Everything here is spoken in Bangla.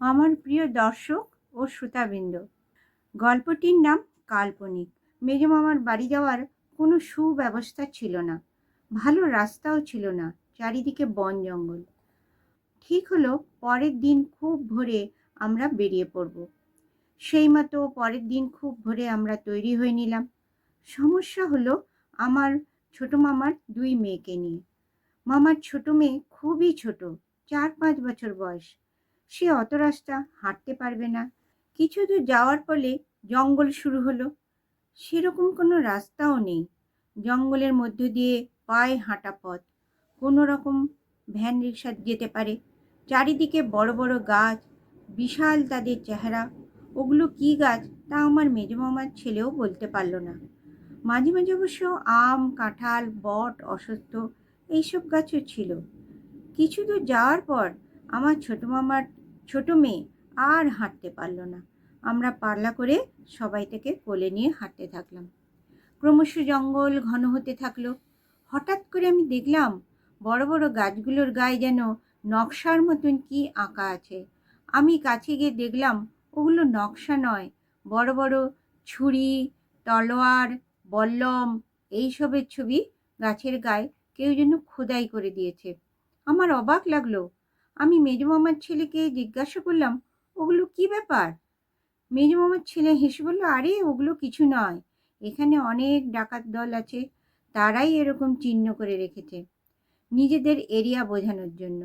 আমার প্রিয় দর্শক ও শ্রোতাবৃন্দ, গল্পটির নাম কাল্পনিক। মেজমামার বাড়ি যাওয়ার কোনো সুব্যবস্থা ছিল না, ভালো রাস্তাও ছিল না, চারিদিকে বন জঙ্গল। ঠিক হলো পরের দিন খুব ভোরে আমরা বেরিয়ে পড়ব। সেই মতো পরের দিন খুব ভোরে আমরা তৈরি হয়ে নিলাম। সমস্যা হলো আমার ছোট মামার দুই মেয়েকে নিয়ে। মামার ছোট মেয়ে খুবই ছোট, 4-5 বছর বয়স। সে অত রাস্তা হাঁটতে পারবে না। কিছু দূর যাওয়ার পরে জঙ্গল শুরু হলো। সেরকম কোনো রাস্তাও নেই। জঙ্গলের মধ্য দিয়ে পায়ে হাঁটা পথ, কোনো রকম ভ্যান রিক্সা যেতে পারে। চারিদিকে বড় বড় গাছ, বিশাল তাদের চেহারা। ওগুলো কি গাছ তা আমার মেজমামার ছেলেও বলতে পারল না। মাঝে মাঝে অবশ্য আম, কাঁঠাল, বট, অশ্বত্থ এইসব গাছও ছিল। কিছু দূর যাওয়ার পর আমার ছোট মামার ছোট মেয়ে আর হাঁটতে পারল না। আমরা পাল্লা করে সবাই থেকে কোলে নিয়ে হাঁটতে থাকলাম। ক্রমশ জঙ্গল ঘন হতে থাকলো। হঠাৎ করে আমি দেখলাম বড় বড় গাছগুলোর গায়ে যেন নকশার মতন কি আঁকা আছে। আমি কাছে গিয়ে দেখলাম ওগুলো নকশা নয়, বড় বড় ছুরি, তলোয়ার, বল্লম এইসবের ছবি গাছের গায়ে কেউ যেন খোদাই করে দিয়েছে। আমার অবাক লাগলো। আমি মেজমামার ছেলেকে জিজ্ঞাসা করলাম, ওগুলো কি ব্যাপার? মেজমামার ছেলে হেসে বলল, আরে ওগুলো কিছু নয়, এখানে অনেক ডাকাত দল আছে, তারাই এরকম চিহ্ন করে রেখেছে, নিজেদের এরিয়া বোঝানোর জন্য।